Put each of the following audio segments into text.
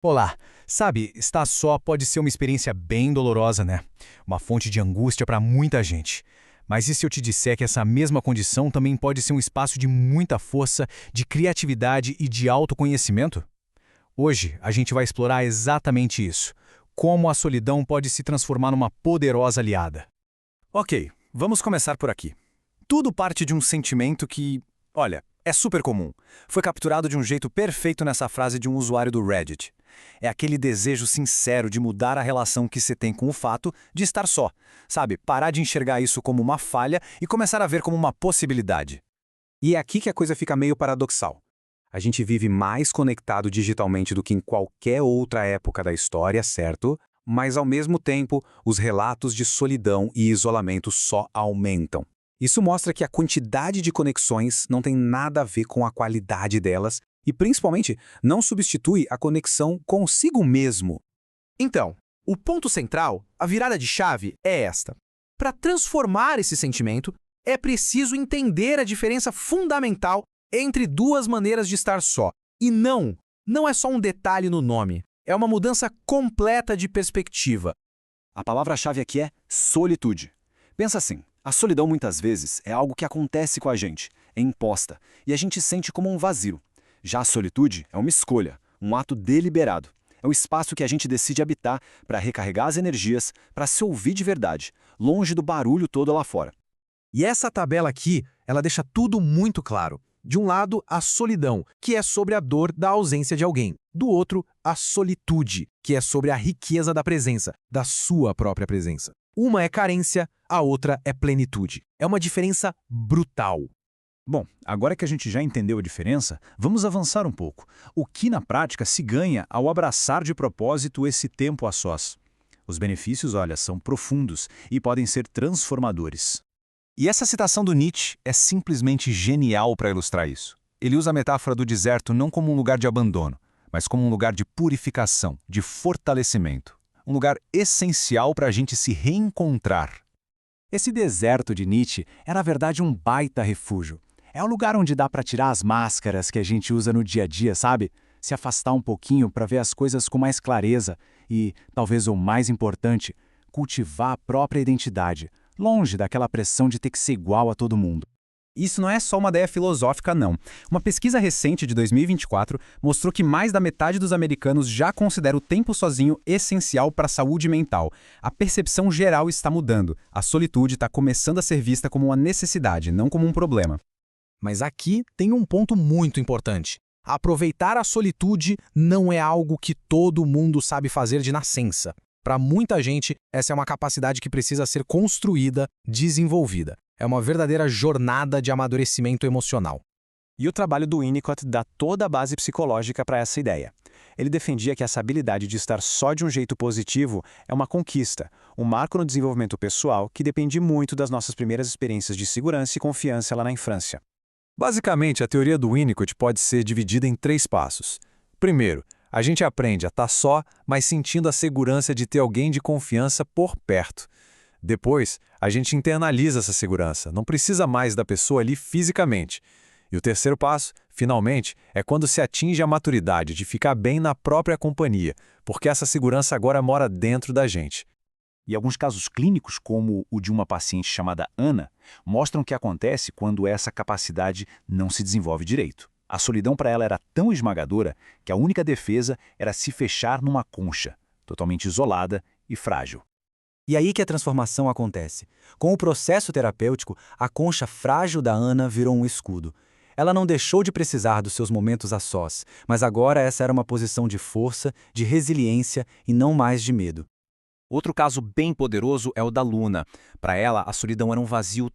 Olá, sabe, estar só pode ser uma experiência bem dolorosa, né? Uma fonte de angústia para muita gente. Mas e se eu te disser que essa mesma condição também pode ser um espaço de muita força, de criatividade e de autoconhecimento? Hoje a gente vai explorar exatamente isso. Como a solidão pode se transformar numa poderosa aliada. Ok, vamos começar por aqui. Tudo parte de um sentimento que, olha, é super comum. Foi capturado de um jeito perfeito nessa frase de um usuário do Reddit. É aquele desejo sincero de mudar a relação que você tem com o fato de estar só. Sabe, parar de enxergar isso como uma falha e começar a ver como uma possibilidade. E é aqui que a coisa fica meio paradoxal. A gente vive mais conectado digitalmente do que em qualquer outra época da história, certo? Mas, ao mesmo tempo, os relatos de solidão e isolamento só aumentam. Isso mostra que a quantidade de conexões não tem nada a ver com a qualidade delas e, principalmente, não substitui a conexão consigo mesmo. Então, o ponto central, a virada de chave, é esta. Para transformar esse sentimento, é preciso entender a diferença fundamental entre duas maneiras de estar só. E não é só um detalhe no nome. É uma mudança completa de perspectiva. A palavra-chave aqui é solitude. Pensa assim, a solidão muitas vezes é algo que acontece com a gente, é imposta, e a gente sente como um vazio. Já a solitude é uma escolha, um ato deliberado. É o espaço que a gente decide habitar para recarregar as energias, para se ouvir de verdade, longe do barulho todo lá fora. E essa tabela aqui, ela deixa tudo muito claro. De um lado, a solidão, que é sobre a dor da ausência de alguém. Do outro, a solitude, que é sobre a riqueza da presença, da sua própria presença. Uma é carência, a outra é plenitude. É uma diferença brutal. Bom, agora que a gente já entendeu a diferença, vamos avançar um pouco. O que na prática se ganha ao abraçar de propósito esse tempo a sós? Os benefícios, olha, são profundos e podem ser transformadores. E essa citação do Nietzsche é simplesmente genial para ilustrar isso. Ele usa a metáfora do deserto não como um lugar de abandono, mas como um lugar de purificação, de fortalecimento. Um lugar essencial para a gente se reencontrar. Esse deserto de Nietzsche é, na verdade, um baita refúgio. É um lugar onde dá para tirar as máscaras que a gente usa no dia a dia, sabe? Se afastar um pouquinho para ver as coisas com mais clareza e, talvez o mais importante, cultivar a própria identidade, longe daquela pressão de ter que ser igual a todo mundo. Isso não é só uma ideia filosófica, não. Uma pesquisa recente de 2024 mostrou que mais da metade dos americanos já considera o tempo sozinho essencial para a saúde mental. A percepção geral está mudando. A solitude está começando a ser vista como uma necessidade, não como um problema. Mas aqui tem um ponto muito importante. Aproveitar a solitude não é algo que todo mundo sabe fazer de nascença. Para muita gente, essa é uma capacidade que precisa ser construída, desenvolvida. É uma verdadeira jornada de amadurecimento emocional. E o trabalho do Winnicott dá toda a base psicológica para essa ideia. Ele defendia que essa habilidade de estar só de um jeito positivo é uma conquista, um marco no desenvolvimento pessoal que depende muito das nossas primeiras experiências de segurança e confiança lá na infância. Basicamente, a teoria do Winnicott pode ser dividida em 3 passos. Primeiro, a gente aprende a estar só, mas sentindo a segurança de ter alguém de confiança por perto. Depois, a gente internaliza essa segurança, não precisa mais da pessoa ali fisicamente. E o terceiro passo, finalmente, é quando se atinge a maturidade de ficar bem na própria companhia, porque essa segurança agora mora dentro da gente. E alguns casos clínicos, como o de uma paciente chamada Ana, mostram o que acontece quando essa capacidade não se desenvolve direito. A solidão para ela era tão esmagadora que a única defesa era se fechar numa concha, totalmente isolada e frágil. E aí que a transformação acontece. Com o processo terapêutico, a concha frágil da Ana virou um escudo. Ela não deixou de precisar dos seus momentos a sós, mas agora essa era uma posição de força, de resiliência e não mais de medo. Outro caso bem poderoso é o da Luna. Para ela, a solidão era um vazio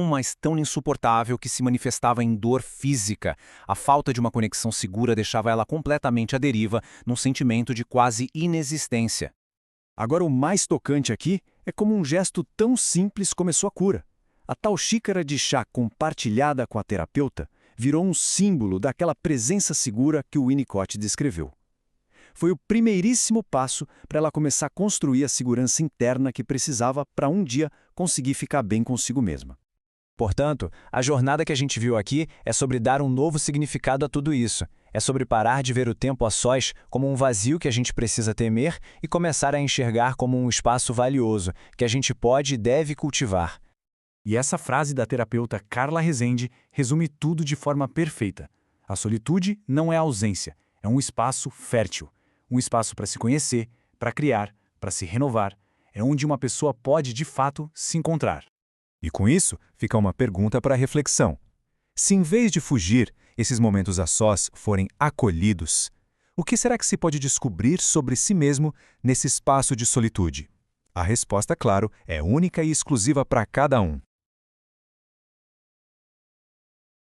mas tão insuportável que se manifestava em dor física. A falta de uma conexão segura deixava ela completamente à deriva, num sentimento de quase inexistência. Agora, o mais tocante aqui é como um gesto tão simples começou a cura. A tal xícara de chá compartilhada com a terapeuta virou um símbolo daquela presença segura que o Winnicott descreveu. Foi o primeiríssimo passo para ela começar a construir a segurança interna que precisava para um dia conseguir ficar bem consigo mesma. Portanto, a jornada que a gente viu aqui é sobre dar um novo significado a tudo isso. É sobre parar de ver o tempo a sós como um vazio que a gente precisa temer e começar a enxergar como um espaço valioso que a gente pode e deve cultivar. E essa frase da terapeuta Carla Rezende resume tudo de forma perfeita. A solitude não é ausência, é um espaço fértil. Um espaço para se conhecer, para criar, para se renovar. É onde uma pessoa pode, de fato, se encontrar. E com isso, fica uma pergunta para reflexão. Se em vez de fugir, esses momentos a sós forem acolhidos, o que será que se pode descobrir sobre si mesmo nesse espaço de solitude? A resposta, claro, é única e exclusiva para cada um.